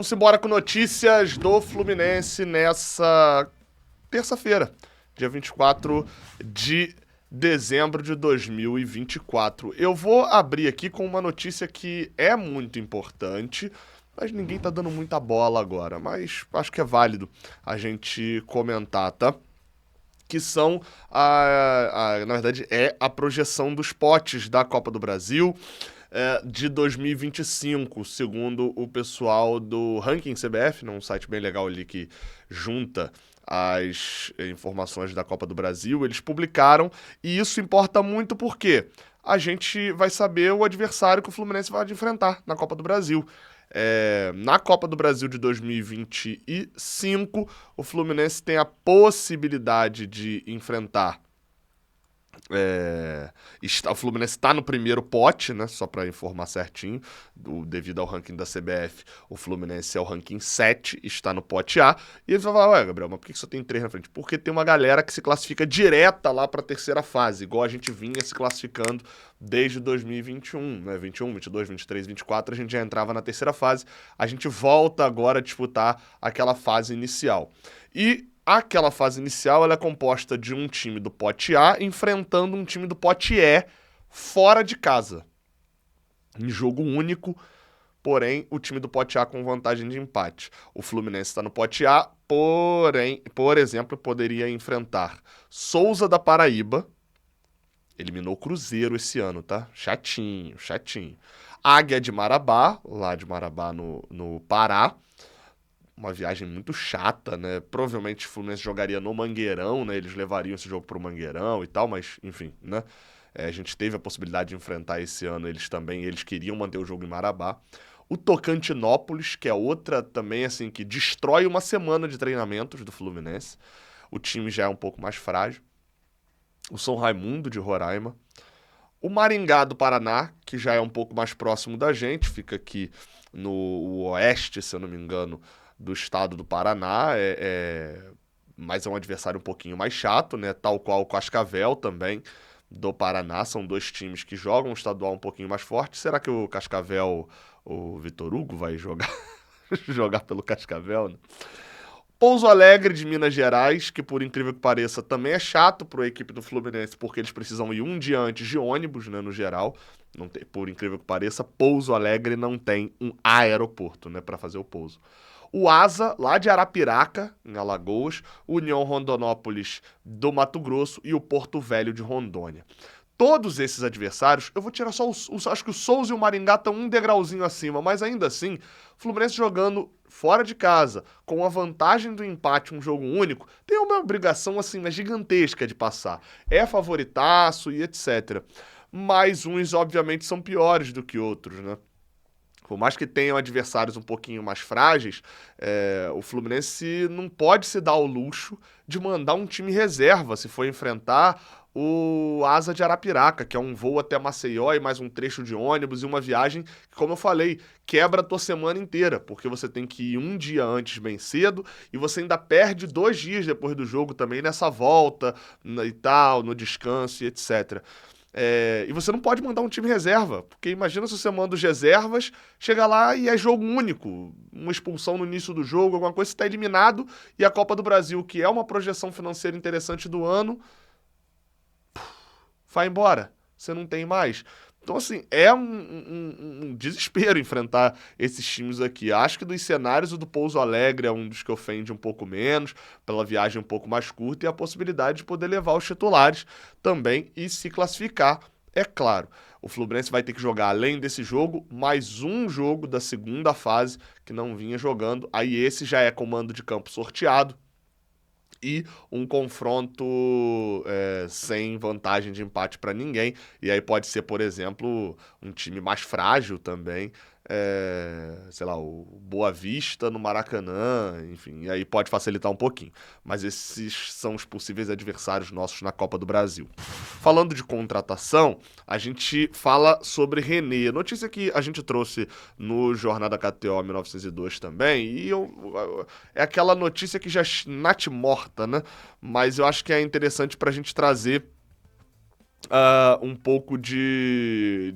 Vamos embora com notícias do Fluminense nessa terça-feira, dia 24 de dezembro de 2024. Eu vou abrir aqui com uma notícia que é muito importante, mas ninguém tá dando muita bola agora, mas acho que é válido a gente comentar, tá? Que são, na verdade, é a projeção dos potes da Copa do Brasil de 2025, segundo o pessoal do Ranking CBF, um site bem legal ali que junta as informações da Copa do Brasil, eles publicaram, e isso importa muito porque a gente vai saber o adversário que o Fluminense vai enfrentar na Copa do Brasil. Na Copa do Brasil de 2025, o Fluminense tem a possibilidade de enfrentar. O Fluminense está no primeiro pote, né? Só para informar certinho, devido ao ranking da CBF, o Fluminense é o ranking 7, está no pote A. E ele vai falar, ué, Gabriel, mas por que só tem 3 na frente? Porque tem uma galera que se classifica direta lá para a terceira fase, igual a gente vinha se classificando desde 2021, né? 21, 22, 23, 24, a gente já entrava na terceira fase. A gente volta agora a disputar aquela fase inicial. E aquela fase inicial ela é composta de um time do pote A enfrentando um time do pote E fora de casa. Em jogo único, porém, o time do pote A com vantagem de empate. O Fluminense está no pote A, porém, por exemplo, poderia enfrentar Souza da Paraíba. Eliminou o Cruzeiro esse ano, tá? Chatinho. Águia de Marabá, lá de Marabá no Pará. Uma viagem muito chata, né? Provavelmente o Fluminense jogaria no Mangueirão, né? Eles levariam esse jogo pro Mangueirão e tal, mas enfim, né? A gente teve a possibilidade de enfrentar esse ano eles também, eles queriam manter o jogo em Marabá. O Tocantinópolis, que é outra também, assim, que destrói uma semana de treinamentos do Fluminense. O time já é um pouco mais frágil. O São Raimundo de Roraima. O Maringá do Paraná, que já é um pouco mais próximo da gente, fica aqui no oeste, se eu não me engano, do estado do Paraná, mas é um adversário um pouquinho mais chato, né? Tal qual o Cascavel também, do Paraná. São dois times que jogam um estadual um pouquinho mais forte. Será que o Cascavel, o Vitor Hugo, vai jogar, jogar pelo Cascavel, né? Pouso Alegre de Minas Gerais, que por incrível que pareça também é chato para a equipe do Fluminense, porque eles precisam ir um dia antes de ônibus, né, no geral. Não tem, por incrível que pareça, Pouso Alegre não tem um aeroporto, né, para fazer o pouso. O Asa, lá de Arapiraca, em Alagoas, União Rondonópolis do Mato Grosso e o Porto Velho de Rondônia. Todos esses adversários, eu vou tirar só acho que o Souza e o Maringá estão um degrauzinho acima, mas ainda assim, o Fluminense jogando fora de casa, com a vantagem do empate, um jogo único, tem uma obrigação assim, gigantesca de passar. É favoritaço e etc. Mas uns, obviamente, são piores do que outros, né? Por mais que tenham adversários um pouquinho mais frágeis, o Fluminense não pode se dar ao luxo de mandar um time reserva se for enfrentar o Asa de Arapiraca, que é um voo até Maceió e mais um trecho de ônibus e uma viagem que, como eu falei, quebra a tua semana inteira, porque você tem que ir um dia antes bem cedo e você ainda perde 2 dias depois do jogo também nessa volta e tal, no descanso e etc. E você não pode mandar um time reserva, porque imagina se você manda os reservas, chega lá e é jogo único, uma expulsão no início do jogo, alguma coisa, você está eliminado e a Copa do Brasil, que é uma projeção financeira interessante do ano, vai embora, você não tem mais. Então, assim, é um desespero enfrentar esses times aqui. Acho que dos cenários, o do Pouso Alegre é um dos que ofende um pouco menos, pela viagem um pouco mais curta e a possibilidade de poder levar os titulares também e se classificar, é claro. O Fluminense vai ter que jogar, além desse jogo, mais um jogo da segunda fase que não vinha jogando. Aí esse já é comando de campo sorteado e um confronto sem vantagem de empate para ninguém. E aí pode ser, por exemplo, um time mais frágil também, sei lá, o Boa Vista no Maracanã, enfim, e aí pode facilitar um pouquinho. Mas esses são os possíveis adversários nossos na Copa do Brasil. Falando de contratação, a gente fala sobre René. Notícia que a gente trouxe no Jornada KTO 1902 também, e é aquela notícia que já nat morta, né? Mas eu acho que é interessante pra gente trazer um pouco de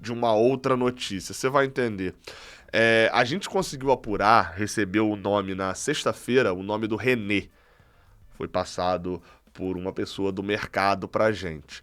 uma outra notícia. Você vai entender. A gente conseguiu apurar, recebeu o nome na sexta-feira, o nome do René. Foi passado por uma pessoa do mercado pra gente.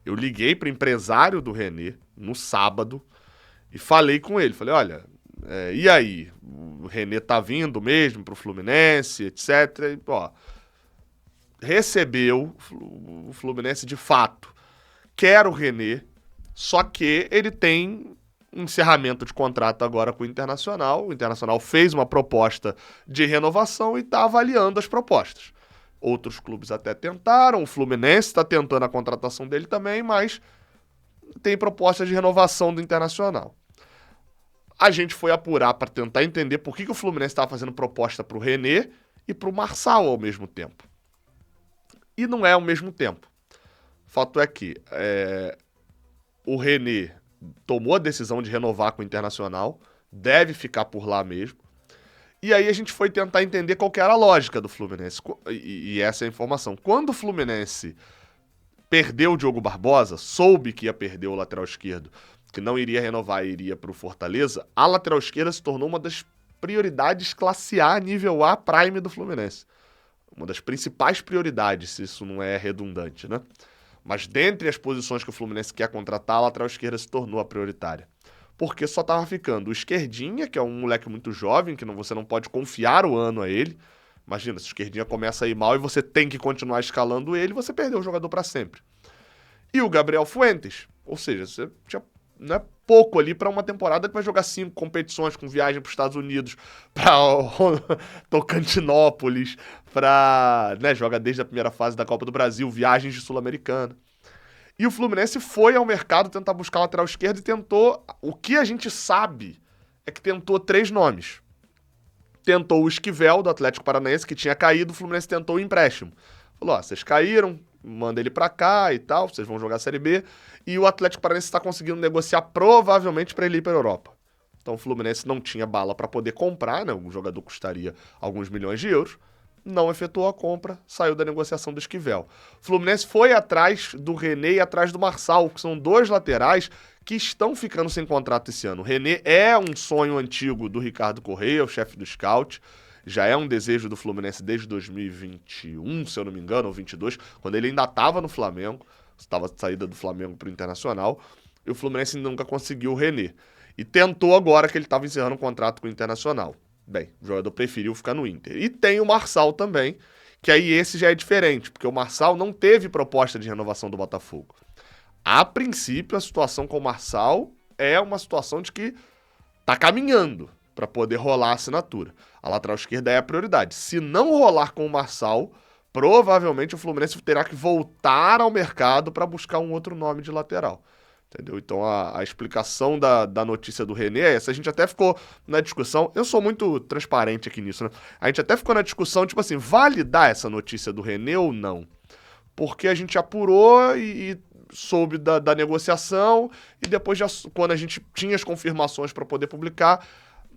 Eu liguei pro empresário do René no sábado e falei com ele. Falei, olha, e aí? O René tá vindo mesmo pro Fluminense, etc. E, recebeu o Fluminense de fato. Quer o René, só que ele tem um encerramento de contrato agora com o Internacional. O Internacional fez uma proposta de renovação e está avaliando as propostas. Outros clubes até tentaram, o Fluminense está tentando a contratação dele também, mas tem proposta de renovação do Internacional. A gente foi apurar para tentar entender por que o Fluminense estava fazendo proposta para o René e para o Marçal ao mesmo tempo. E não é ao mesmo tempo. Fato é que o René tomou a decisão de renovar com o Internacional, deve ficar por lá mesmo. E aí a gente foi tentar entender qual que era a lógica do Fluminense. E essa é a informação. Quando o Fluminense perdeu o Diogo Barbosa, soube que ia perder o lateral esquerdo, que não iria renovar e iria para o Fortaleza, a lateral esquerda se tornou uma das prioridades classe A, nível A, prime do Fluminense. Uma das principais prioridades, se isso não é redundante, né? Mas dentre as posições que o Fluminense quer contratar, a lateral esquerda se tornou a prioritária. Porque só tava ficando o Esquerdinha, que é um moleque muito jovem, que você não pode confiar o ano a ele. Imagina, se o Esquerdinha começa a ir mal e você tem que continuar escalando ele, você perdeu o jogador para sempre. E o Gabriel Fuentes. Ou seja, você tinha, não é pouco ali para uma temporada que vai jogar 5 competições com viagem para os Estados Unidos, para Tocantinópolis, joga desde a primeira fase da Copa do Brasil, viagens de Sul-Americana. E o Fluminense foi ao mercado tentar buscar lateral esquerdo e tentou... O que a gente sabe é que tentou 3 nomes. Tentou o Esquivel, do Atlético Paranaense, que tinha caído, o Fluminense tentou o empréstimo. Falou, vocês caíram, manda ele pra cá e tal, vocês vão jogar a Série B. E o Atlético Paranaense está conseguindo negociar provavelmente para ele ir para a Europa. Então o Fluminense não tinha bala para poder comprar, né? O jogador custaria alguns milhões de euros. Não efetuou a compra, saiu da negociação do Esquivel. O Fluminense foi atrás do René e atrás do Marçal, que são 2 laterais que estão ficando sem contrato esse ano. O René é um sonho antigo do Ricardo Correia, o chefe do scout. Já é um desejo do Fluminense desde 2021, se eu não me engano, ou 22, quando ele ainda estava no Flamengo, estava saída do Flamengo para o Internacional, e o Fluminense nunca conseguiu o René. E tentou agora que ele estava encerrando um contrato com o Internacional. Bem, o jogador preferiu ficar no Inter. E tem o Marçal também, que aí esse já é diferente, porque o Marçal não teve proposta de renovação do Botafogo. A princípio, a situação com o Marçal é uma situação de que tá caminhando para poder rolar a assinatura. A lateral esquerda é a prioridade. Se não rolar com o Marçal, provavelmente o Fluminense terá que voltar ao mercado para buscar um outro nome de lateral. Entendeu? Então a explicação da notícia do René é essa. A gente até ficou na discussão, eu sou muito transparente aqui nisso, né? A gente até ficou na discussão, tipo assim, vale dar essa notícia do René ou não? Porque a gente apurou e soube da negociação e depois, quando a gente tinha as confirmações para poder publicar,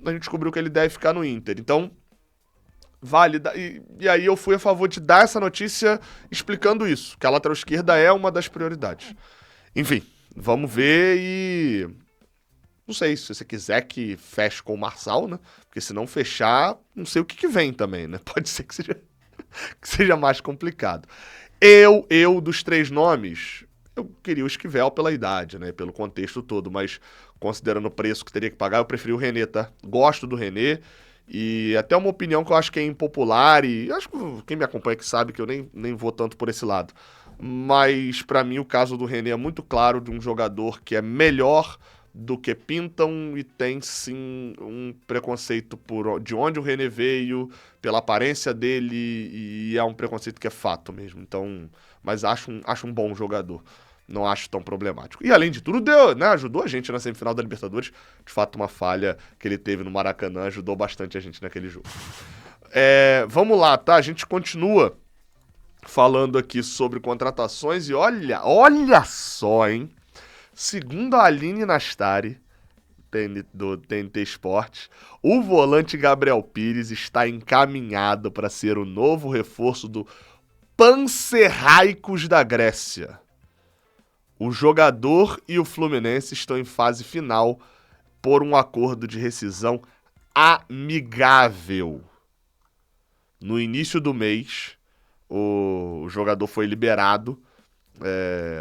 a gente descobriu que ele deve ficar no Inter. Então, vale. E aí eu fui a favor de dar essa notícia explicando isso, que a lateral esquerda é uma das prioridades. Enfim, vamos ver e... Não sei, se você quiser que feche com o Marçal, né? Porque se não fechar, não sei o que vem também, né? Pode ser que seja mais complicado. Dos 3 nomes, eu queria o Esquivel pela idade, né? Pelo contexto todo, mas considerando o preço que teria que pagar, eu preferi o René, tá? Gosto do René e até uma opinião que eu acho que é impopular e acho que quem me acompanha aqui sabe que eu nem vou tanto por esse lado. Mas pra mim o caso do René é muito claro de um jogador que é melhor do que pintam e tem sim um preconceito de onde o René veio, pela aparência dele, e é um preconceito que é fato mesmo. Então, mas acho um bom jogador. Não acho tão problemático. E além de tudo, ajudou a gente na semifinal da Libertadores. De fato, uma falha que ele teve no Maracanã ajudou bastante a gente naquele jogo. Vamos lá, tá? A gente continua falando aqui sobre contratações e olha só, hein? Segundo a Aline Nastari, do TNT Esportes, o volante Gabriel Pires está encaminhado para ser o novo reforço do Panathinaikos da Grécia. O jogador e o Fluminense estão em fase final por um acordo de rescisão amigável. No início do mês, o jogador foi liberado,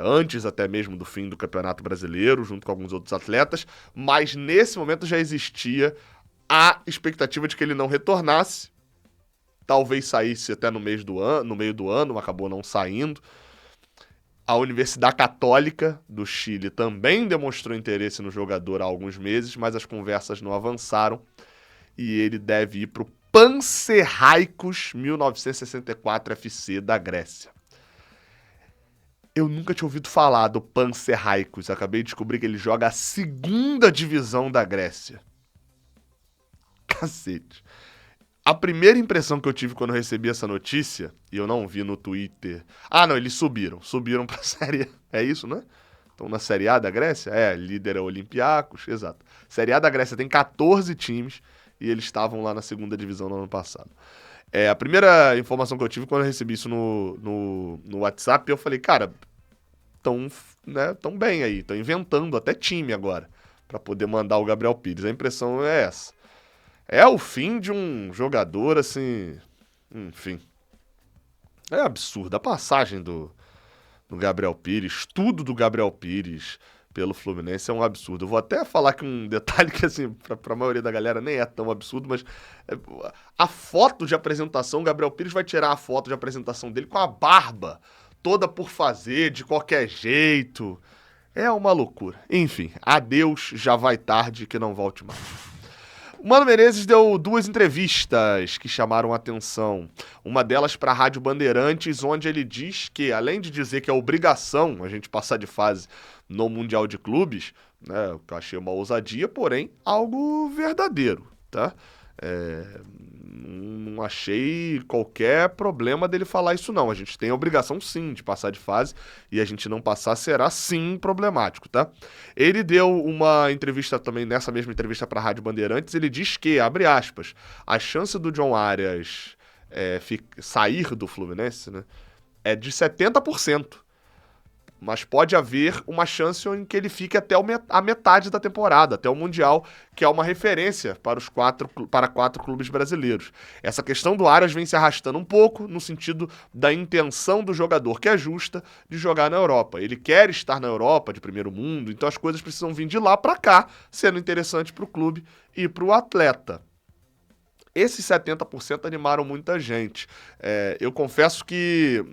antes até mesmo do fim do Campeonato Brasileiro, junto com alguns outros atletas, mas nesse momento já existia a expectativa de que ele não retornasse, talvez saísse até no meio do ano, acabou não saindo. A Universidade Católica do Chile também demonstrou interesse no jogador há alguns meses, mas as conversas não avançaram e ele deve ir para o Panathinaikos 1964 FC da Grécia. Eu nunca tinha ouvido falar do Panathinaikos, acabei de descobrir que ele joga a segunda divisão da Grécia. Cacete. A primeira impressão que eu tive quando eu recebi essa notícia, e eu não vi no Twitter... Ah, não, eles subiram pra Série A. É isso, né? Estão na Série A da Grécia? Líder é o Olympiacos, exato. Série A da Grécia tem 14 times, e eles estavam lá na segunda divisão no ano passado. A primeira informação que eu tive quando eu recebi isso no WhatsApp, eu falei, cara, tão bem aí, estão inventando até time agora, pra poder mandar o Gabriel Pires. A impressão é essa. É o fim de um jogador, assim... Enfim. É absurdo. A passagem do Gabriel Pires, tudo do Gabriel Pires pelo Fluminense é um absurdo. Eu vou até falar que um detalhe que, assim, pra maioria da galera nem é tão absurdo, mas a foto de apresentação, o Gabriel Pires vai tirar a foto de apresentação dele com a barba toda por fazer, de qualquer jeito. É uma loucura. Enfim, adeus, já vai tarde, que não volte mais. O Mano Menezes deu 2 entrevistas que chamaram a atenção. Uma delas para a Rádio Bandeirantes, onde ele diz que, além de dizer que é obrigação a gente passar de fase no Mundial de Clubes, né, que eu achei uma ousadia, porém, algo verdadeiro, tá? Não achei qualquer problema dele falar isso, não. A gente tem a obrigação, sim, de passar de fase, e a gente não passar será, sim, problemático, tá? Ele deu uma entrevista também, nessa mesma entrevista para a Rádio Bandeirantes, ele diz que, abre aspas, a chance do John Arias sair do Fluminense, né, é de 70%. Mas pode haver uma chance em que ele fique até a metade da temporada, até o Mundial, que é uma referência para 4 clubes brasileiros. Essa questão do Arias vem se arrastando um pouco, no sentido da intenção do jogador, que é justa, de jogar na Europa. Ele quer estar na Europa, de primeiro mundo, então as coisas precisam vir de lá para cá, sendo interessante para o clube e para o atleta. Esses 70% animaram muita gente. Eu confesso que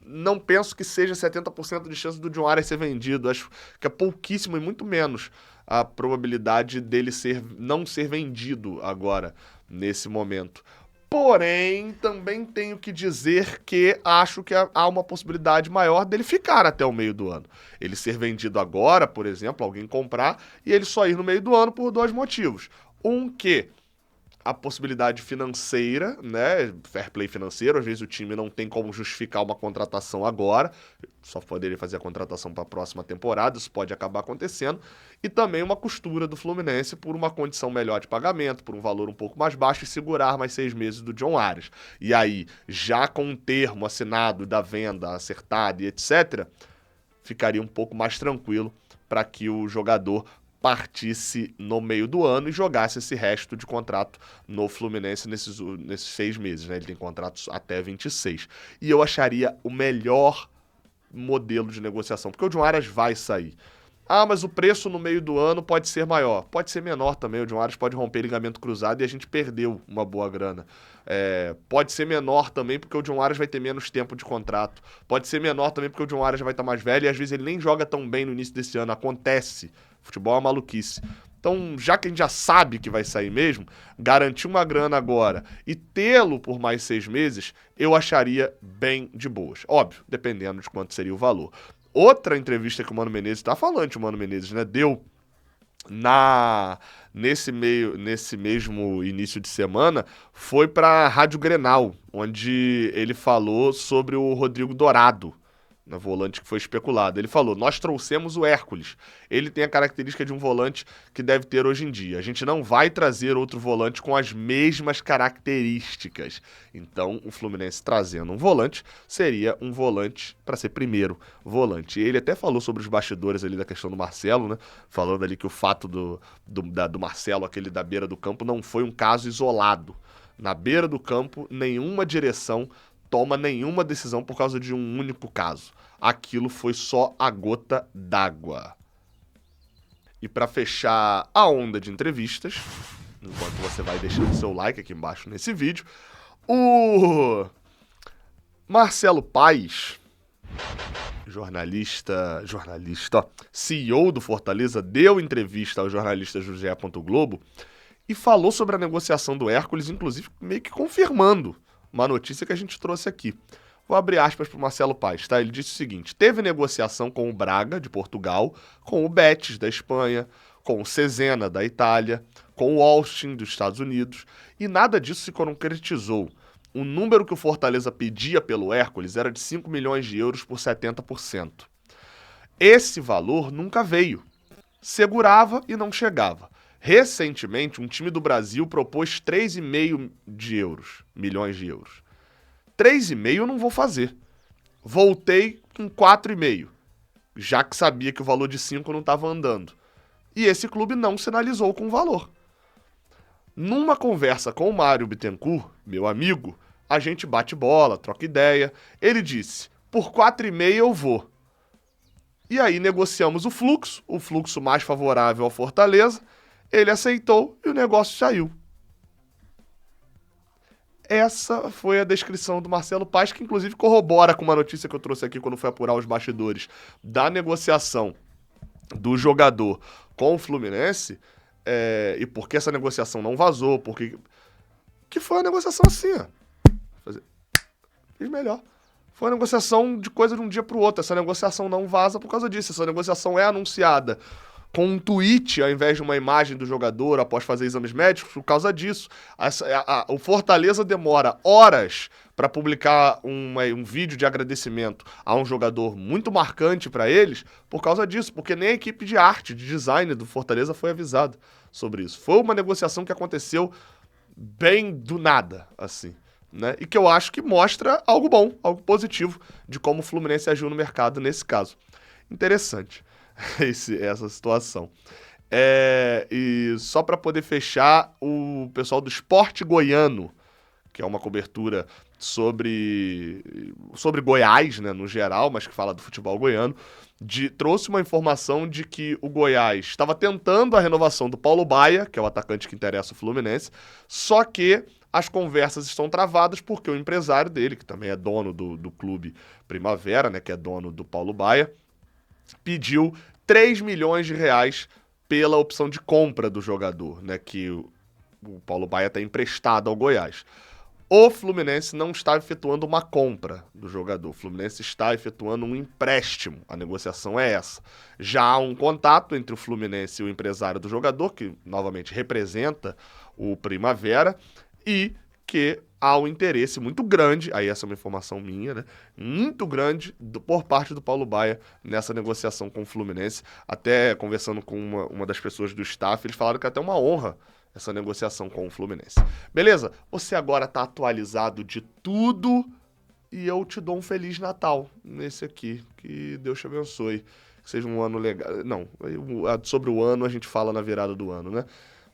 não penso que seja 70% de chance do John Arias ser vendido. Acho que é pouquíssimo e muito menos a probabilidade dele não ser vendido agora, nesse momento. Porém, também tenho que dizer que acho que há uma possibilidade maior dele ficar até o meio do ano. Ele ser vendido agora, por exemplo, alguém comprar, e ele só ir no meio do ano por 2 motivos. Que a possibilidade financeira, né, fair play financeiro, às vezes o time não tem como justificar uma contratação agora, só poderia fazer a contratação para a próxima temporada, isso pode acabar acontecendo, e também uma costura do Fluminense por uma condição melhor de pagamento, por um valor um pouco mais baixo e segurar mais 6 meses do John Arias. E aí, já com um termo assinado da venda acertado e etc., ficaria um pouco mais tranquilo para que o jogador partisse no meio do ano e jogasse esse resto de contrato no Fluminense nesses 6 meses, né? Ele tem contratos até 26. E eu acharia o melhor modelo de negociação, porque o John Arias vai sair. Ah, mas o preço no meio do ano pode ser maior. Pode ser menor também, o John Arias pode romper ligamento cruzado e a gente perdeu uma boa grana. Pode ser menor também porque o John Arias vai ter menos tempo de contrato. Pode ser menor também porque o John Arias já vai estar mais velho e às vezes ele nem joga tão bem no início desse ano. Acontece. Futebol é uma maluquice. Então, já que a gente já sabe que vai sair mesmo, garantir uma grana agora e tê-lo por mais 6 meses, eu acharia bem de boas. Óbvio, dependendo de quanto seria o valor. Outra entrevista que o Mano Menezes, tá falando, o Mano Menezes, né, deu nesse mesmo início de semana, foi para a Rádio Grenal, onde ele falou sobre o Rodrigo Dourado, na volante que foi especulado. Ele falou, nós trouxemos o Hércules. Ele tem a característica de um volante que deve ter hoje em dia. A gente não vai trazer outro volante com as mesmas características. Então, o Fluminense trazendo um volante seria um volante para ser primeiro volante. E ele até falou sobre os bastidores ali da questão do Marcelo, né? Falando ali que o fato do Marcelo, aquele da beira do campo, não foi um caso isolado. Na beira do campo, nenhuma direção toma nenhuma decisão por causa de um único caso. Aquilo foi só a gota d'água. E para fechar a onda de entrevistas, enquanto você vai deixando seu like aqui embaixo nesse vídeo, o Marcelo Paes, CEO do Fortaleza, deu entrevista aos jornalistas do GE. Globo e falou sobre a negociação do Hércules, inclusive meio que confirmando uma notícia que a gente trouxe aqui. Vou abrir aspas para o Marcelo Paes, tá? Ele disse o seguinte, teve negociação com o Braga, de Portugal, com o Betis, da Espanha, com o Cesena, da Itália, com o Austin, dos Estados Unidos, e nada disso se concretizou. O número que o Fortaleza pedia pelo Hércules era de 5 milhões de euros por 70%. Esse valor nunca veio. Segurava e não chegava. Recentemente, um time do Brasil propôs 3,5 milhões de euros. 3,5 eu não vou fazer. Voltei com 4,5, já que sabia que o valor de 5 não estava andando. E esse clube não sinalizou com o valor. Numa conversa com o Mário Bittencourt, meu amigo, a gente bate bola, troca ideia. Ele disse, por 4,5 eu vou. E aí negociamos o fluxo mais favorável ao Fortaleza. Ele aceitou e o negócio saiu. Essa foi a descrição do Marcelo Paes, que inclusive corrobora com uma notícia que eu trouxe aqui quando fui apurar os bastidores da negociação do jogador com o Fluminense, e por que essa negociação não vazou, porque que foi uma negociação assim, ó. Fiz melhor. Foi uma negociação de coisa de um dia pro outro. Essa negociação não vaza por causa disso. Essa negociação é anunciada com um tweet ao invés de uma imagem do jogador após fazer exames médicos por causa disso. O Fortaleza demora horas para publicar um vídeo de agradecimento a um jogador muito marcante para eles por causa disso, porque nem a equipe de arte, de design do Fortaleza foi avisada sobre isso. Foi uma negociação que aconteceu bem do nada, assim, né? E que eu acho que mostra algo bom, algo positivo de como o Fluminense agiu no mercado nesse caso. Interessante. Essa situação. E só para poder fechar, o pessoal do Esporte Goiano, que é uma cobertura sobre Goiás, né, no geral, mas que fala do futebol goiano, trouxe uma informação de que o Goiás estava tentando a renovação do Paulo Baia, que é o atacante que interessa o Fluminense, só que as conversas estão travadas porque o empresário dele, que também é dono do clube Primavera, né, que é dono do Paulo Baia, pediu 3 milhões de reais pela opção de compra do jogador, né, que o Paulo Baia está emprestado ao Goiás. O Fluminense não está efetuando uma compra do jogador, o Fluminense está efetuando um empréstimo, a negociação é essa. Já há um contato entre o Fluminense e o empresário do jogador, que novamente representa o Primavera, e que há um interesse muito grande, aí essa é uma informação minha, né? Muito grande por parte do Paulo Baia nessa negociação com o Fluminense. Até conversando com uma das pessoas do staff, eles falaram que é até uma honra essa negociação com o Fluminense. Beleza? Você agora tá atualizado de tudo e eu te dou um Feliz Natal nesse aqui. Que Deus te abençoe. Que seja um ano legal. Não, sobre o ano a gente fala na virada do ano, né?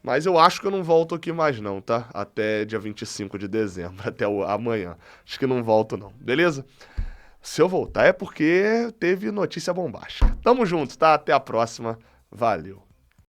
Mas eu acho que eu não volto aqui mais não, tá? Até dia 25 de dezembro, até amanhã. Acho que não volto não, beleza? Se eu voltar é porque teve notícia bombástica. Tamo junto, tá? Até a próxima. Valeu.